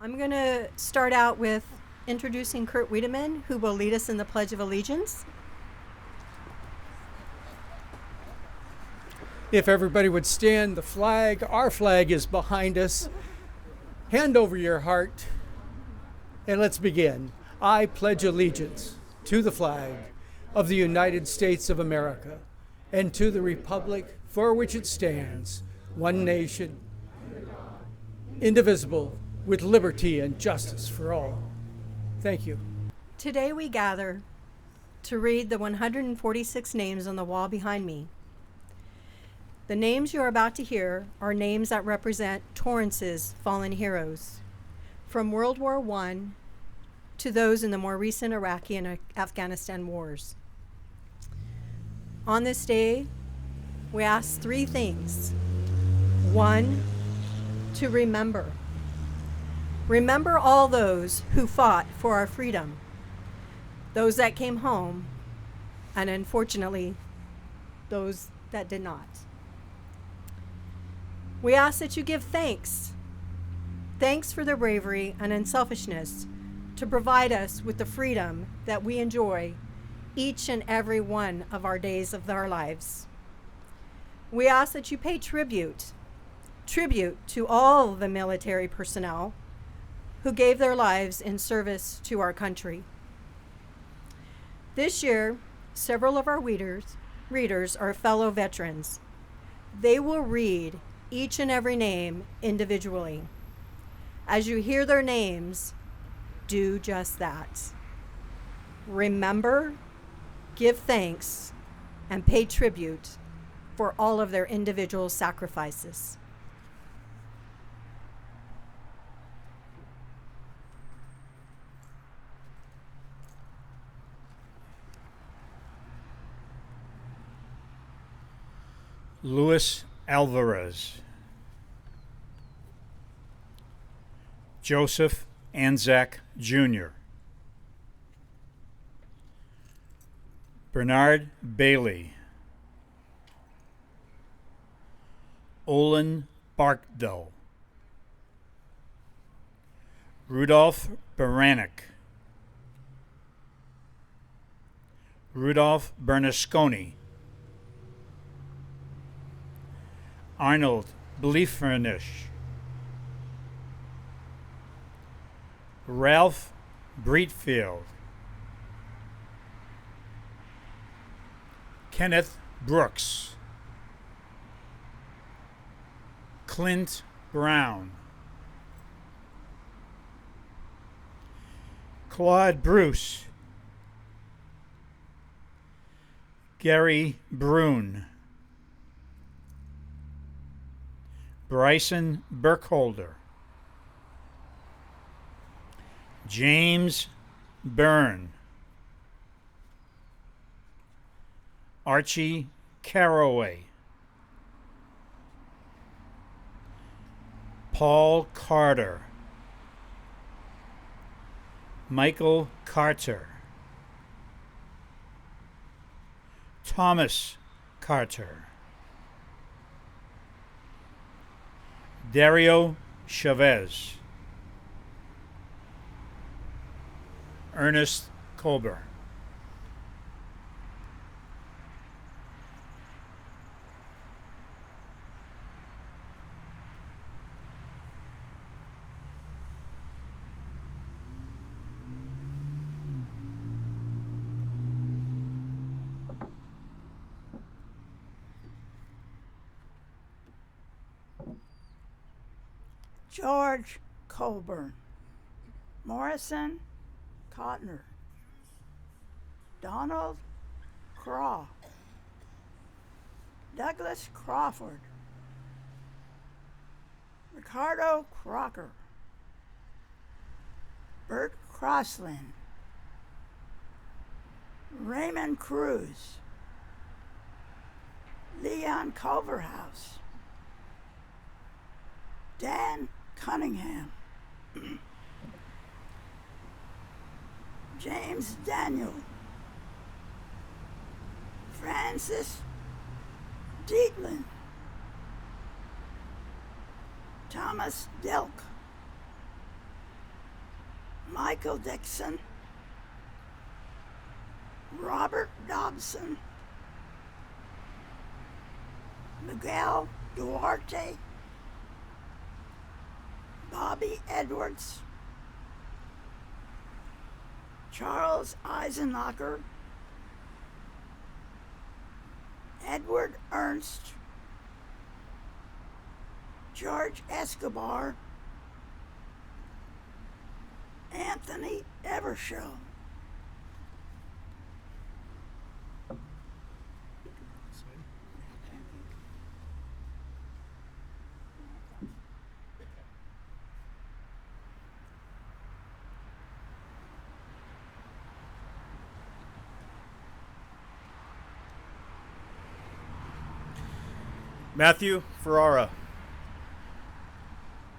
I'm going to start out with introducing Kurt Wiedemann, who will lead us in the Pledge of Allegiance. If everybody would stand, our flag is behind us. Hand over your heart, and let's begin. I pledge allegiance to the flag of the United States of America and to the republic for which it stands, one nation, indivisible, with liberty and justice for all. Thank you. Today we gather to read the 146 names on the wall behind me. The names you are about to hear are names that represent Torrance's fallen heroes, from World War I to those in the more recent Iraqi and Afghanistan wars. On this day, we ask three things. One, to remember. Remember all those who fought for our freedom, those that came home, and unfortunately, those that did not. We ask that you give thanks. Thanks for their bravery and unselfishness to provide us with the freedom that we enjoy each and every one of our days of our lives. We ask that you pay tribute to all the military personnel who gave their lives in service to our country. This year, several of our readers are fellow veterans. They will read each and every name individually. As you hear their names, do just that. Remember, give thanks, and pay tribute for all of their individual sacrifices. Luis Alvarez, Joseph Anzac Jr., Bernard Bailey, Olin Barkdow, Rudolph Baranek, Rudolph Bernasconi, Arnold Bliefernich, Ralph Breitfield, Kenneth Brooks, Clint Brown, Claude Bruce, Gary Brune, Bryson Burkholder, James Byrne, Archie Caraway, Paul Carter, Michael Carter, Thomas Carter, Dario Chavez, Ernest Colber. George Colburn, Morrison Cotner, Donald Craw, Douglas Crawford, Ricardo Crocker, Bert Crosslin, Raymond Cruz, Leon Culverhouse, Dan Cunningham, James Daniel, Francis Dietland, Thomas Delk, Michael Dixon, Robert Dobson, Miguel Duarte, Bobby Edwards, Charles Eisenacher, Edward Ernst, George Escobar, Anthony Evershow. Matthew Ferrara,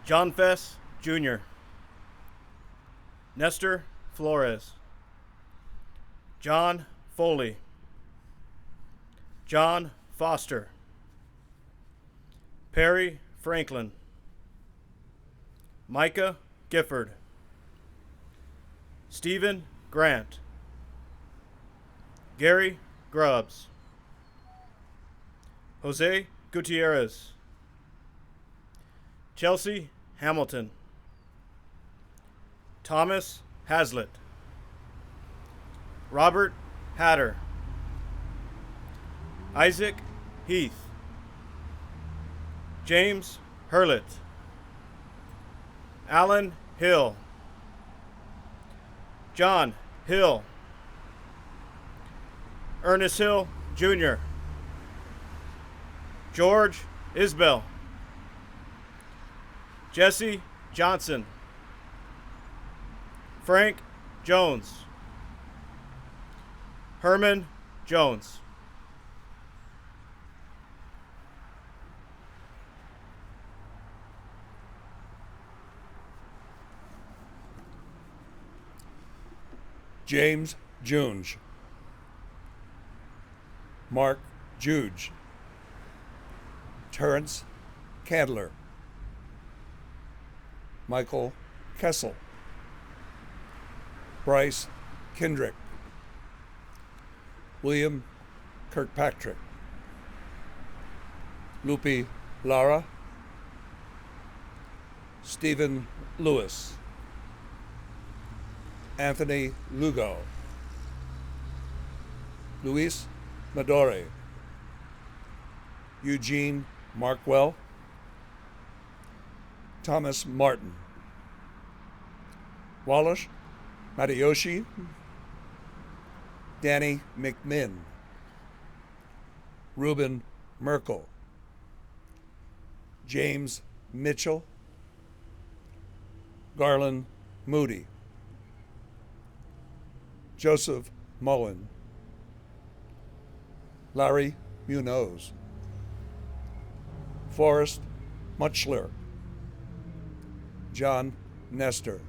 John Fess Jr., Nestor Flores, John Foley, John Foster, Perry Franklin, Micah Gifford, Stephen Grant, Gary Grubbs, Jose Gutierrez, Chelsea Hamilton, Thomas Hazlitt, Robert Hatter, Isaac Heath, James Hurlett, Alan Hill, John Hill, Ernest Hill Jr., George Isbell, Jesse Johnson, Frank Jones, Herman Jones. James Junge, Mark Juge, Torrance Candler, Michael Kessel, Bryce Kendrick, William Kirkpatrick, Lupe Lara, Stephen Lewis, Anthony Lugo, Luis Madore, Eugene Markwell, Thomas Martin, Wallace Matayoshi, Danny McMinn, Reuben Merkel, James Mitchell, Garland Moody, Joseph Mullen, Larry Munoz, Forrest Muchler, John Nestor,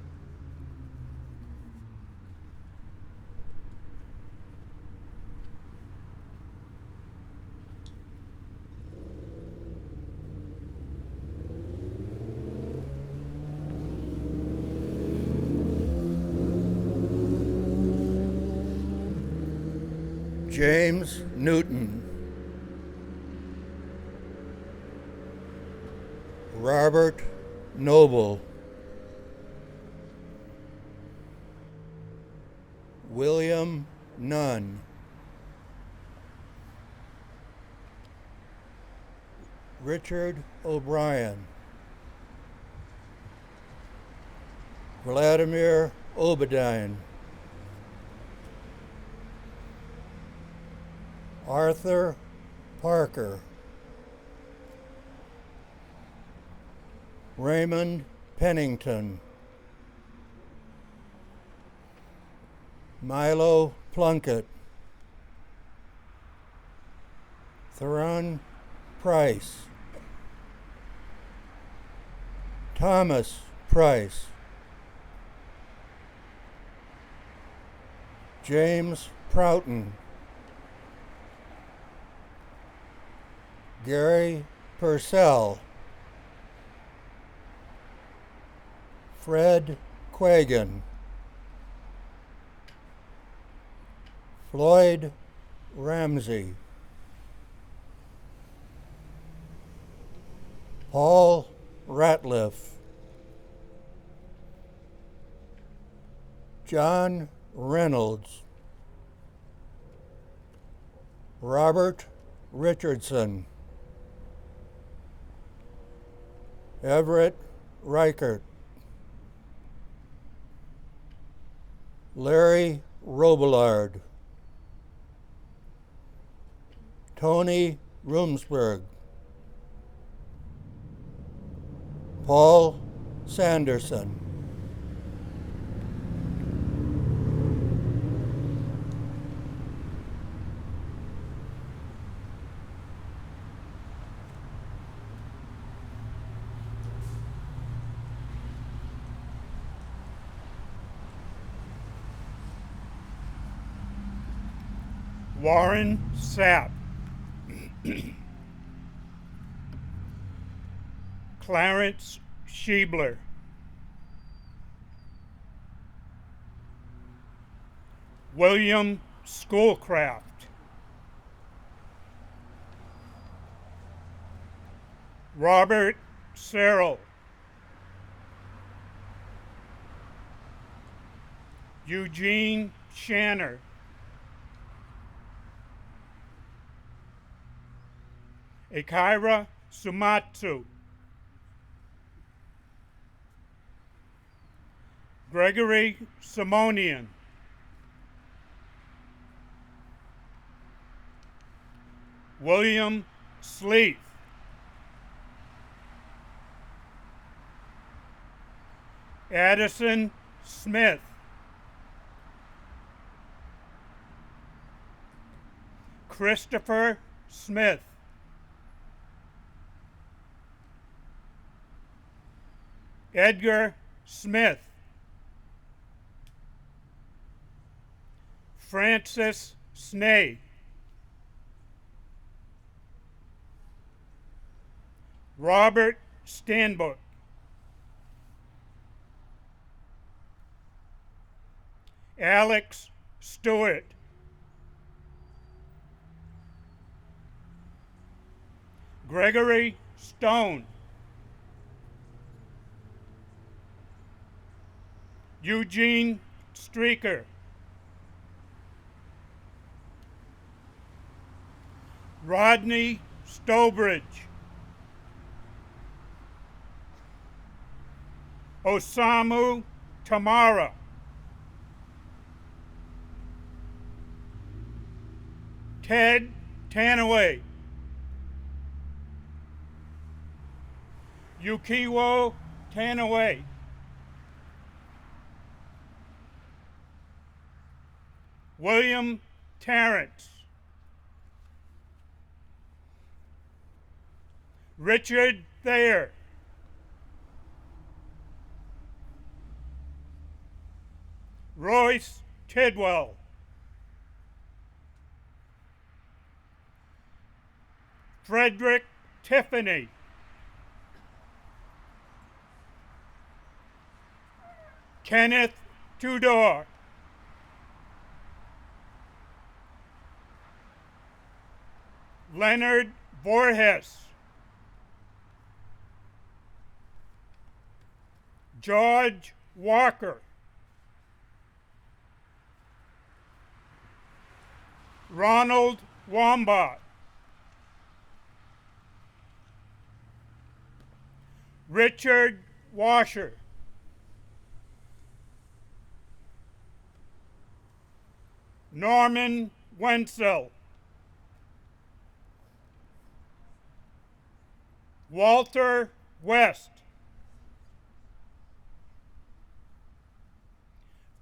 James Newton, Robert Noble, William Nunn, Richard O'Brien, Vladimir Obadine, Arthur Parker, Raymond Pennington, Milo Plunkett, Theron Price, Thomas Price, James Proughton, Gary Purcell, Fred Quagan, Floyd Ramsey, Paul Ratliff, John Reynolds, Robert Richardson, Everett Reichert, Larry Robillard, Tony Rumsberg, Paul Sanderson, Warren Sapp, Clarence Schiebler, William Schoolcraft, Robert Searle, Eugene Shanner, Akira Sumatsu, Gregory Simonian, William Sleeth, Addison Smith, Christopher Smith, Edgar Smith, Francis Snay, Robert Stanbook, Alex Stewart, Gregory Stone, Eugene Streaker, Rodney Stobridge, Osamu Tamara, Ted Tanaway, Yukiwo Tanaway, William Torrance, Richard Thayer, Royce Tidwell, Frederick Tiffany, Kenneth Tudor, Leonard Voorhees, George Walker, Ronald Wombat, Richard Washer, Norman Wenzel, Walter West,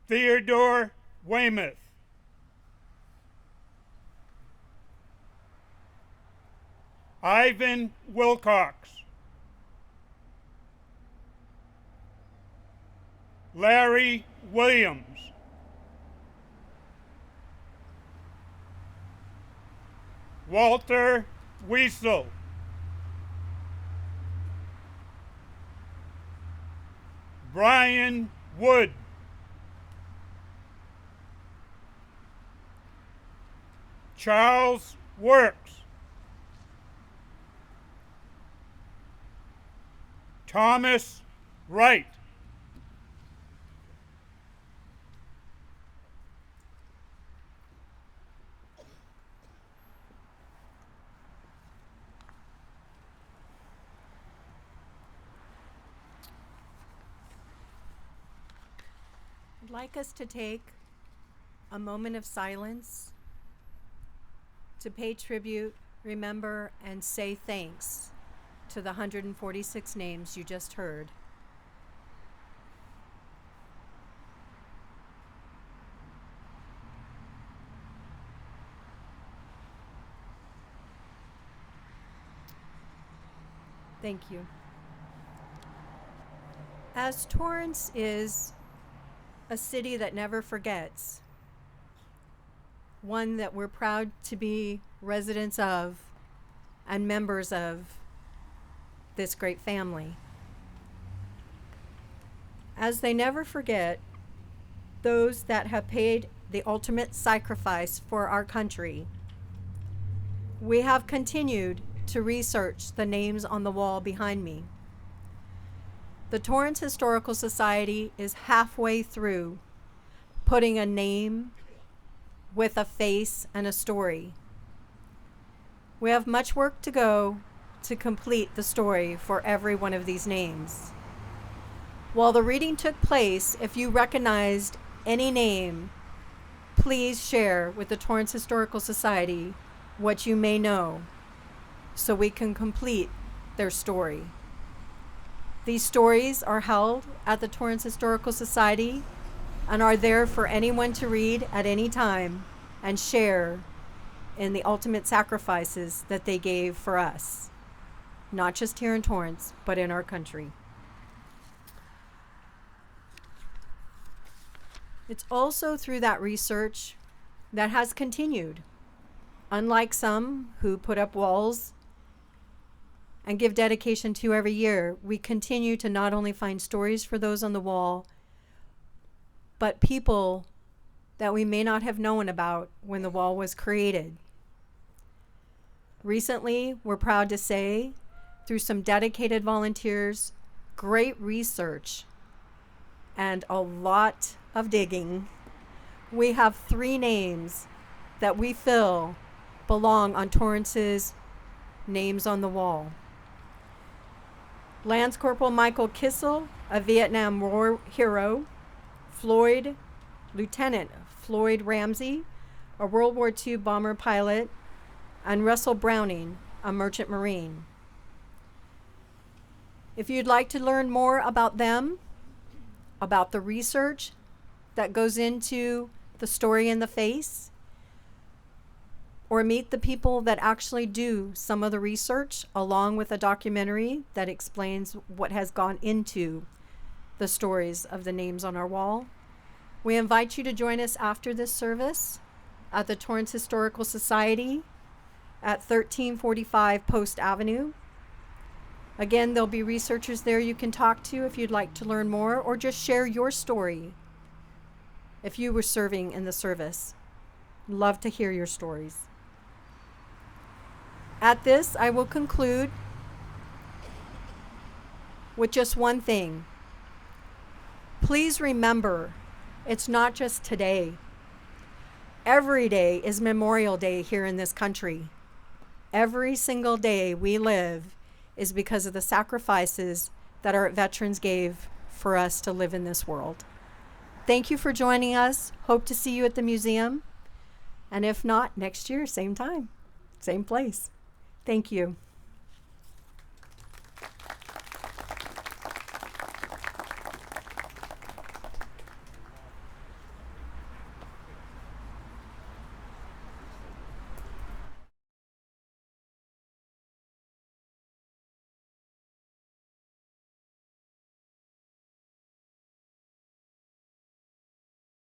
Theodore Weymouth, Ivan Wilcox, Larry Williams, Walter Weasel, Brian Wood, Charles Works. Thomas Wright. I'd like us to take a moment of silence to pay tribute, remember, and say thanks to the 146 names you just heard. Thank you. As Torrance is a city that never forgets, one that we're proud to be residents of and members of this great family. As they never forget those that have paid the ultimate sacrifice for our country, we have continued to research the names on the wall behind me. The Torrance Historical Society is halfway through putting a name with a face and a story. We have much work to go to complete the story for every one of these names. While the reading took place, if you recognized any name, please share with the Torrance Historical Society what you may know so we can complete their story. These stories are held at the Torrance Historical Society and are there for anyone to read at any time and share in the ultimate sacrifices that they gave for us, not just here in Torrance, but in our country. It's also through that research that has continued. Unlike some who put up walls and give dedication to every year, we continue to not only find stories for those on the wall, but people that we may not have known about when the wall was created. Recently, we're proud to say, through some dedicated volunteers, great research, and a lot of digging, we have 3 names that we feel belong on Torrance's names on the wall. Lance Corporal Michael Kissel, a Vietnam War hero, Lieutenant Floyd Ramsey, a World War II bomber pilot, and Russell Browning, a merchant marine. If you'd like to learn more about them, about the research that goes into the story in the face, or meet the people that actually do some of the research, along with a documentary that explains what has gone into the stories of the names on our wall, we invite you to join us after this service at the Torrance Historical Society at 1345 Post Avenue. Again, there'll be researchers there you can talk to if you'd like to learn more, or just share your story if you were serving in the service. Love to hear your stories. At this, I will conclude with just one thing. Please remember, it's not just today. Every day is Memorial Day here in this country. Every single day we live is because of the sacrifices that our veterans gave for us to live in this world. Thank you for joining us. Hope to see you at the museum. And if not, next year, same time, same place. Thank you.